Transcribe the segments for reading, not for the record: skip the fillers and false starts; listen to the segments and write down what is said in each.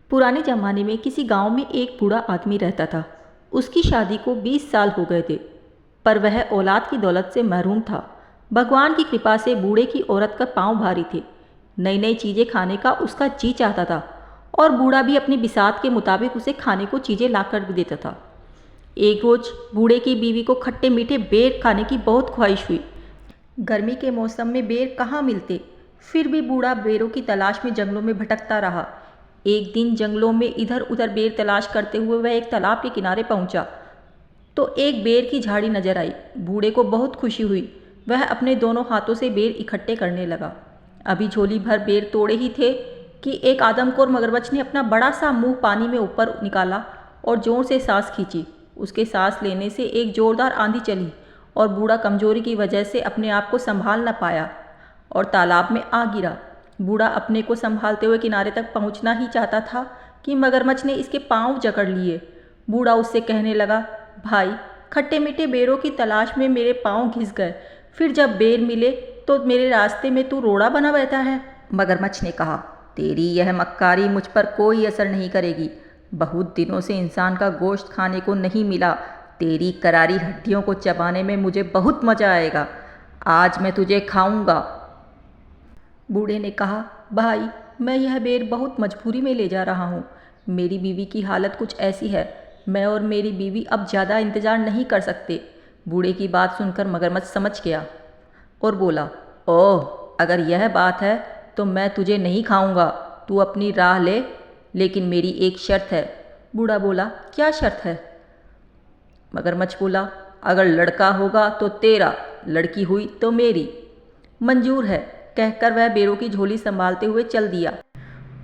पुराने ज़माने में किसी गांव में एक बूढ़ा आदमी रहता था। उसकी शादी को 20 साल हो गए थे, पर वह औलाद की दौलत से महरूम था। भगवान की कृपा से बूढ़े की औरत का पांव भारी थे। नई नई चीज़ें खाने का उसका जी चाहता था और बूढ़ा भी अपनी बिसात के मुताबिक उसे खाने को चीज़ें ला कर देता था। एक रोज़ बूढ़े की बीवी को खट्टे मीठे बेर खाने की बहुत ख्वाहिश हुई। गर्मी के मौसम में बेर कहाँ मिलते, फिर भी बूढ़ा बेरों की तलाश में जंगलों में भटकता रहा। एक दिन जंगलों में इधर उधर बेर तलाश करते हुए वह एक तालाब के किनारे पहुंचा तो एक बेर की झाड़ी नजर आई। बूढ़े को बहुत खुशी हुई। वह अपने दोनों हाथों से बेर इकट्ठे करने लगा। अभी झोली भर बेर तोड़े ही थे कि एक आदमखोर मगरमच्छ ने अपना बड़ा सा मुंह पानी में ऊपर निकाला और जोर से सांस खींची। उसके सांस लेने से एक जोरदार आंधी चली और बूढ़ा कमजोरी की वजह से अपने आप को संभाल न पाया और तालाब में आ गिरा। बूढ़ा अपने को संभालते हुए किनारे तक पहुंचना ही चाहता था कि मगरमच्छ ने इसके पांव जकड़ लिए। बूढ़ा उससे कहने लगा, भाई, खट्टे मीठे बेरों की तलाश में मेरे पांव घिस गए, फिर जब बेर मिले तो मेरे रास्ते में तू रोड़ा बना बैठा है। मगरमच्छ ने कहा, तेरी यह मक्कारी मुझ पर कोई असर नहीं करेगी। बहुत दिनों से इंसान का गोश्त खाने को नहीं मिला। तेरी करारी हड्डियों को चबाने में मुझे बहुत मजा आएगा। आज मैं तुझे खाऊंगा। बूढ़े ने कहा, भाई, मैं यह बेर बहुत मजबूरी में ले जा रहा हूँ। मेरी बीवी की हालत कुछ ऐसी है, मैं और मेरी बीवी अब ज़्यादा इंतज़ार नहीं कर सकते। बूढ़े की बात सुनकर मगरमच्छ समझ गया और बोला, ओह, अगर यह बात है तो मैं तुझे नहीं खाऊंगा। तू अपनी राह ले, लेकिन मेरी एक शर्त है। बूढ़ा बोला, क्या शर्त है? मगरमच्छ बोला, अगर लड़का होगा तो तेरा, लड़की हुई तो मेरी। मंजूर है, कहकर वह बेरों की झोली संभालते हुए चल दिया।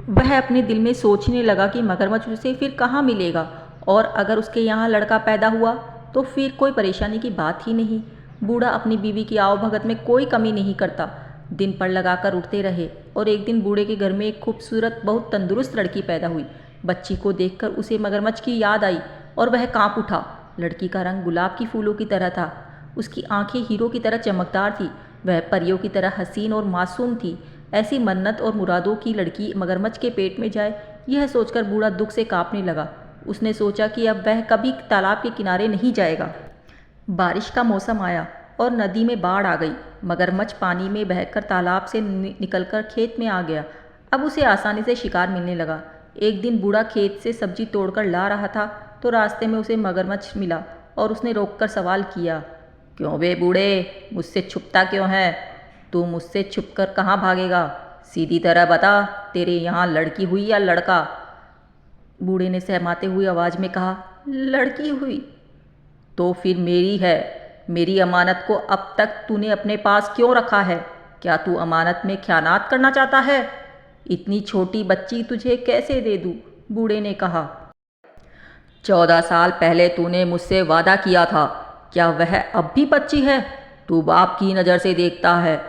वह अपने दिल में सोचने लगा कि मगरमच्छ उसे फिर कहाँ मिलेगा और अगर उसके यहाँ लड़का पैदा हुआ तो फिर कोई परेशानी की बात ही नहीं। बूढ़ा अपनी बीवी की आवभगत में कोई कमी नहीं करता। दिन पर लगाकर उठते रहे और एक दिन बूढ़े के घर में एक खूबसूरत, बहुत तंदुरुस्त लड़की पैदा हुई। बच्ची को देखकर उसे मगरमच्छ की याद आई और वह कांप उठा। लड़की का रंग गुलाब की फूलों की तरह था। उसकी आंखें हीरो की तरह चमकदार थी। वह परियों की तरह हसीन और मासूम थी। ऐसी मन्नत और मुरादों की लड़की मगरमच्छ के पेट में जाए, यह सोचकर बूढ़ा दुख से कांपने लगा। उसने सोचा कि अब वह कभी तालाब के किनारे नहीं जाएगा। बारिश का मौसम आया और नदी में बाढ़ आ गई। मगरमच्छ पानी में बहकर तालाब से निकलकर खेत में आ गया। अब उसे आसानी से शिकार मिलने लगा। एक दिन बूढ़ा खेत से सब्जी तोड़कर ला रहा था तो रास्ते में उसे मगरमच्छ मिला और उसने रोककर सवाल किया, क्यों बे बूढ़े, मुझसे छुपता क्यों है? तू मुझसे छुपकर कहाँ भागेगा? सीधी तरह बता, तेरे यहाँ लड़की हुई या लड़का? बूढ़े ने सहमाते हुई आवाज़ में कहा, लड़की हुई। तो फिर मेरी है। मेरी अमानत को अब तक तूने अपने पास क्यों रखा है? क्या तू अमानत में ख़यानात करना चाहता है? इतनी छोटी बच्ची तुझे कैसे दे दूँ? बूढ़े ने कहा, 14 साल पहले तूने मुझसे वादा किया था। क्या वह अब भी बच्ची है? तू बाप की नज़र से देखता है।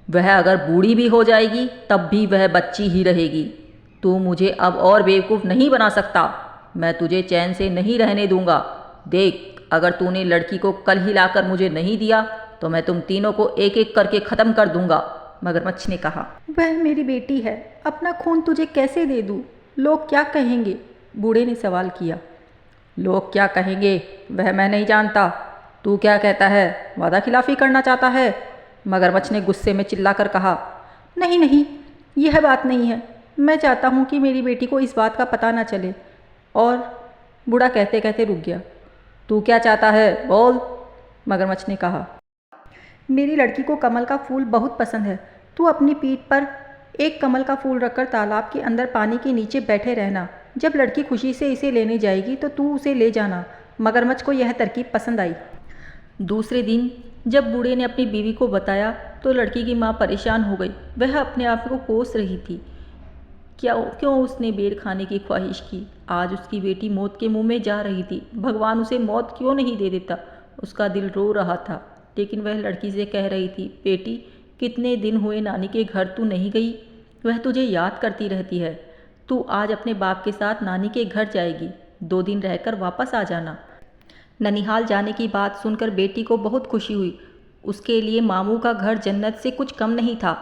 वह अगर बूढ़ी भी हो जाएगी तब भी वह बच्ची ही रहेगी। तू मुझे अब और बेवकूफ़ नहीं बना सकता। मैं तुझे चैन से नहीं रहने दूंगा। देख, अगर तूने लड़की को कल ही लाकर मुझे नहीं दिया तो मैं तुम तीनों को एक एक करके ख़त्म कर दूंगा। मगरमच्छ ने कहा, वह मेरी बेटी है, अपना खून तुझे कैसे दे दूँ? लोग क्या कहेंगे? बूढ़े ने सवाल किया। लोग क्या कहेंगे वह मैं नहीं जानता। तू क्या कहता है? वादा खिलाफ़ी करना चाहता है? मगरमच्छ ने गुस्से में चिल्लाकर कहा, नहीं नहीं, यह बात नहीं है। मैं चाहता हूँ कि मेरी बेटी को इस बात का पता ना चले। और बूढ़ा कहते कहते रुक गया। तू क्या चाहता है, बोल? मगरमच्छ ने कहा, मेरी लड़की को कमल का फूल बहुत पसंद है। तू अपनी पीठ पर एक कमल का फूल रखकर तालाब के अंदर पानी के नीचे बैठे रहना। जब लड़की खुशी से इसे लेने जाएगी तो तू उसे ले जाना। मगरमच्छ को यह तरकीब पसंद आई। दूसरे दिन जब बूढ़े ने अपनी बीवी को बताया तो लड़की की माँ परेशान हो गई। वह अपने आप को कोस रही थी। क्यों उसने बेर खाने की ख्वाहिश की? आज उसकी बेटी मौत के मुंह में जा रही थी। भगवान उसे मौत क्यों नहीं दे देता? उसका दिल रो रहा था, लेकिन वह लड़की से कह रही थी, बेटी, कितने दिन हुए नानी के घर तू नहीं गई? वह तुझे याद करती रहती है। तू आज अपने बाप के साथ नानी के घर जाएगी। 2 दिन रहकर वापस आ जाना। ननिहाल जाने की बात सुनकर बेटी को बहुत खुशी हुई। उसके लिए मामू का घर जन्नत से कुछ कम नहीं था।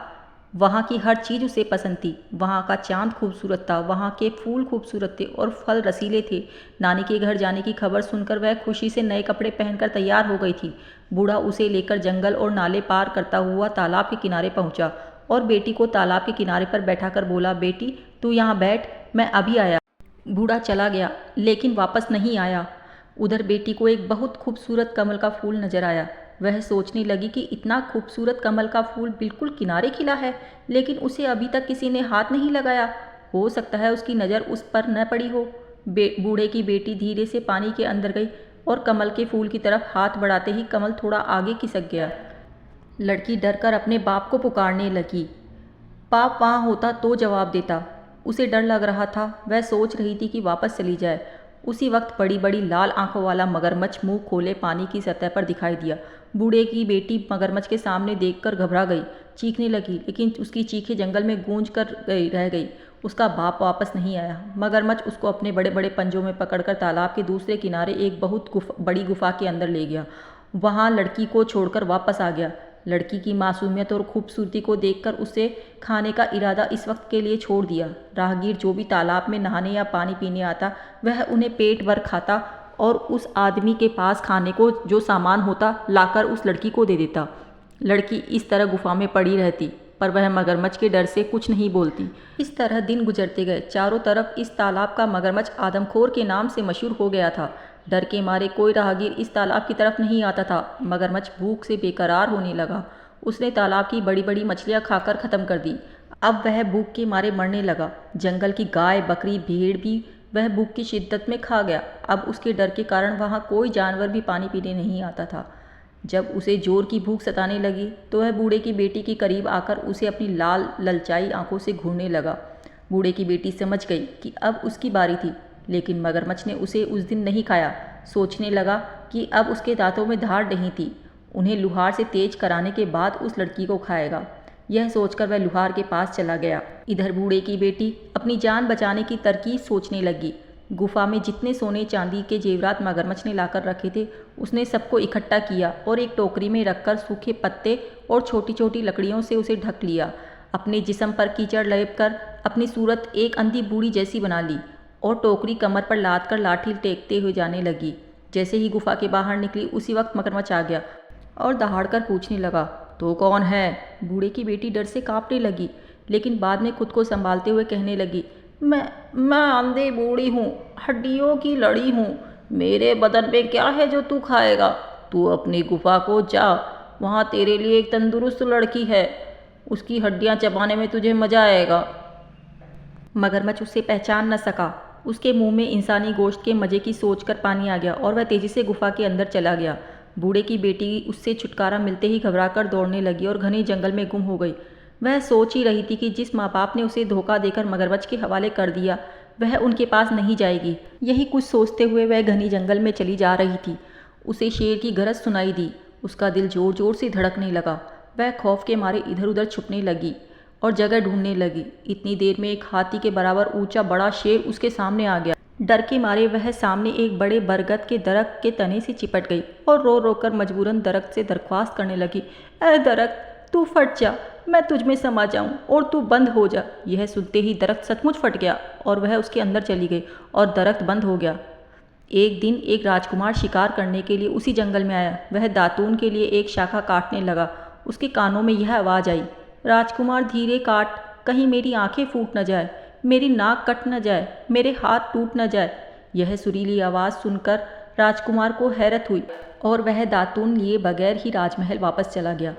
वहाँ की हर चीज़ उसे पसंद थी। वहाँ का चाँद खूबसूरत था, वहाँ के फूल खूबसूरत थे और फल रसीले थे। नानी के घर जाने की खबर सुनकर वह खुशी से नए कपड़े पहनकर तैयार हो गई थी। बूढ़ा उसे लेकर जंगल और नाले पार करता हुआ तालाब के किनारे पहुँचा और बेटी को तालाब के किनारे पर बैठाकर बोला, बेटी तू यहाँ बैठ, मैं अभी आया। बूढ़ा चला गया लेकिन वापस नहीं आया। उधर बेटी को एक बहुत खूबसूरत कमल का फूल नजर आया। वह सोचने लगी कि इतना खूबसूरत कमल का फूल बिल्कुल किनारे खिला है, लेकिन उसे अभी तक किसी ने हाथ नहीं लगाया। हो सकता है उसकी नज़र उस पर न पड़ी हो। बूढ़े की बेटी धीरे से पानी के अंदर गई और कमल के फूल की तरफ हाथ बढ़ाते ही कमल थोड़ा आगे खिसक गया। लड़की डरकर अपने बाप को पुकारने लगी। बाप वहाँ होता तो जवाब देता। उसे डर लग रहा था। वह सोच रही थी कि वापस चली जाए। उसी वक्त बड़ी बड़ी लाल आंखों वाला मगरमच्छ मुंह खोले पानी की सतह पर दिखाई दिया। बूढ़े की बेटी मगरमच्छ के सामने देखकर घबरा गई, चीखने लगी, लेकिन उसकी चीखें जंगल में गूंज कर रह गई। उसका बाप वापस नहीं आया। मगरमच्छ उसको अपने बड़े बड़े पंजों में पकड़कर तालाब के दूसरे किनारे एक बहुत बड़ी गुफा के अंदर ले गया। वहाँ लड़की को छोड़कर वापस आ गया। लड़की की मासूमियत और खूबसूरती को देखकर उसे खाने का इरादा इस वक्त के लिए छोड़ दिया। राहगीर जो भी तालाब में नहाने या पानी पीने आता, वह उन्हें पेट भर खाता और उस आदमी के पास खाने को जो सामान होता लाकर उस लड़की को दे देता। लड़की इस तरह गुफा में पड़ी रहती, पर वह मगरमच्छ के डर से कुछ नहीं बोलती। इस तरह दिन गुजरते गए। चारों तरफ इस तालाब का मगरमच्छ आदमखोर के नाम से मशहूर हो गया था। डर के मारे कोई राहगीर इस तालाब की तरफ नहीं आता था। मगरमच्छ भूख से बेकरार होने लगा। उसने तालाब की बड़ी बड़ी मछलियाँ खाकर ख़त्म कर दी। अब वह भूख के मारे मरने लगा। जंगल की गाय, बकरी, भेड़ भी वह भूख की शिद्दत में खा गया। अब उसके डर के कारण वहाँ कोई जानवर भी पानी पीने नहीं आता था। जब उसे जोर की भूख सताने लगी तो वह बूढ़े की बेटी के करीब आकर उसे अपनी लाल ललचाई आंखों से घूरने लगा। बूढ़े की बेटी समझ गई कि अब उसकी बारी थी, लेकिन मगरमच्छ ने उसे उस दिन नहीं खाया। सोचने लगा कि अब उसके दांतों में धार नहीं थी, उन्हें लुहार से तेज कराने के बाद उस लड़की को खाएगा। यह सोचकर वह लुहार के पास चला गया। इधर बूढ़े की बेटी अपनी जान बचाने की तरकीब सोचने लगी। गुफा में जितने सोने चांदी के जेवरात मगरमच्छ ने लाकर रखे थे, उसने सबको इकट्ठा किया और एक टोकरी में रखकर सूखे पत्ते और छोटी छोटी लकड़ियों से उसे ढक लिया। अपने जिस्म पर कीचड़ लेप कर अपनी सूरत एक अंधी बूढ़ी जैसी बना ली और टोकरी कमर पर लाद कर लाठी टेकते हुए जाने लगी। जैसे ही गुफा के बाहर निकली, उसी वक्त मगरमच्छ आ गया और दहाड़कर पूछने लगा, तो कौन है? बूढ़े की बेटी डर से कांपने लगी, लेकिन बाद में खुद को संभालते हुए कहने लगी, मैं अंधी बूढ़ी हूँ, हड्डियों की लड़ी हूँ। मेरे बदन में क्या है जो तू खाएगा? तू अपनी गुफा को जा, वहाँ तेरे लिए एक तंदुरुस्त लड़की है, उसकी हड्डियाँ चबाने में तुझे मज़ा आएगा। मगरमच्छ उसे पहचान न सका। उसके मुंह में इंसानी गोश्त के मज़े की सोचकर पानी आ गया और वह तेज़ी से गुफा के अंदर चला गया। बूढ़े की बेटी उससे छुटकारा मिलते ही घबराकर दौड़ने लगी और घने जंगल में गुम हो गई। वह सोच ही रही थी कि जिस माँ बाप ने उसे धोखा देकर मगरमच्छ के हवाले कर दिया, वह उनके पास नहीं जाएगी। यही कुछ सोचते हुए वह घनी जंगल में चली जा रही थी। उसे शेर की गरज सुनाई दी। उसका दिल जोर जोर से धड़कने लगा। वह खौफ के मारे इधर उधर छुपने लगी और जगह ढूंढने लगी। इतनी देर में एक हाथी के बराबर ऊंचा बड़ा शेर उसके सामने आ गया। डर के मारे वह सामने एक बड़े बरगद के दरख्त के तने से चिपट गई और रो रो कर मजबूरन दरख्त से दरख्वास्त करने लगी, ऐ दरख्त, तू फट जा, मैं तुझ में समा जाऊं और तू बंद हो जा। यह सुनते ही दरख्त सचमुच फट गया और वह उसके अंदर चली गई और दरख्त बंद हो गया। एक दिन एक राजकुमार शिकार करने के लिए उसी जंगल में आया। वह दातून के लिए एक शाखा काटने लगा। उसके कानों में यह आवाज़ आई, राजकुमार धीरे काट, कहीं मेरी आंखें फूट न जाए, मेरी नाक कट न जाए, मेरे हाथ टूट न जाए। यह सुरीली आवाज़ सुनकर राजकुमार को हैरत हुई और वह दातून लिए बगैर ही राजमहल वापस चला गया।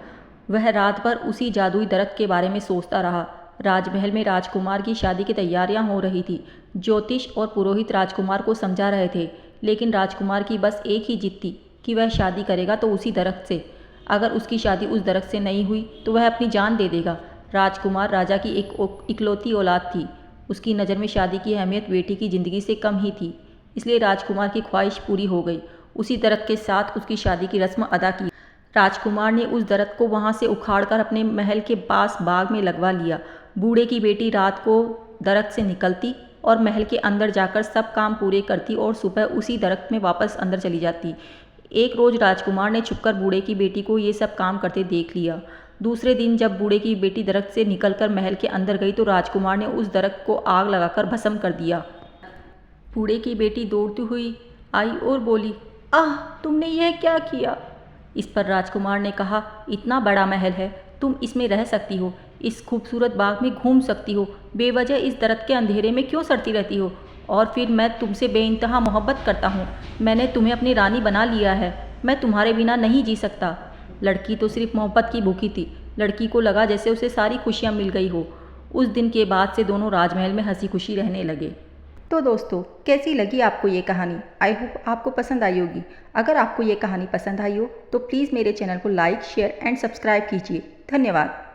वह रात भर उसी जादुई दरख्त के बारे में सोचता रहा। राजमहल में राजकुमार की शादी की तैयारियां हो रही थी। ज्योतिष और पुरोहित राजकुमार को समझा रहे थे, लेकिन राजकुमार की बस एक ही जिद थी कि वह शादी करेगा तो उसी दरख्त से। अगर उसकी शादी उस दरख्त से नहीं हुई तो वह अपनी जान दे देगा। राजकुमार राजा की एक इकलौती औलाद थी। उसकी नज़र में शादी की अहमियत बेटी की ज़िंदगी से कम ही थी, इसलिए राजकुमार की ख्वाहिश पूरी हो गई। उसी दरख्त के साथ उसकी शादी की रस्म अदा की। राजकुमार ने उस दरख्त को वहाँ से उखाड़कर अपने महल के पास बाग में लगवा लिया। बूढ़े की बेटी रात को दरख्त से निकलती और महल के अंदर जाकर सब काम पूरे करती और सुबह उसी दरख्त में वापस अंदर चली जाती। एक रोज़ राजकुमार ने छुपकर बूढ़े की बेटी को ये सब काम करते देख लिया। दूसरे दिन जब बूढ़े की बेटी दरख्त से निकलकर महल के अंदर गई तो राजकुमार ने उस दरख्त को आग लगाकर भस्म कर दिया। बूढ़े की बेटी दौड़ती हुई आई और बोली, आह, तुमने यह क्या किया? इस पर राजकुमार ने कहा, इतना बड़ा महल है, तुम इसमें रह सकती हो, इस खूबसूरत बाग में घूम सकती हो, बेवजह इस दरख्त के अंधेरे में क्यों सड़ती रहती हो? और फिर मैं तुमसे बेइंतहा मोहब्बत करता हूँ, मैंने तुम्हें अपनी रानी बना लिया है, मैं तुम्हारे बिना नहीं जी सकता। लड़की तो सिर्फ मोहब्बत की भूखी थी। लड़की को लगा जैसे उसे सारी खुशियाँ मिल गई हो। उस दिन के बाद से दोनों राजमहल में हंसी खुशी रहने लगे। तो दोस्तों, कैसी लगी आपको ये कहानी? आई होप आपको पसंद आई होगी। अगर आपको ये कहानी पसंद आई हो तो प्लीज़ मेरे चैनल को लाइक, शेयर एंड सब्सक्राइब कीजिए। धन्यवाद।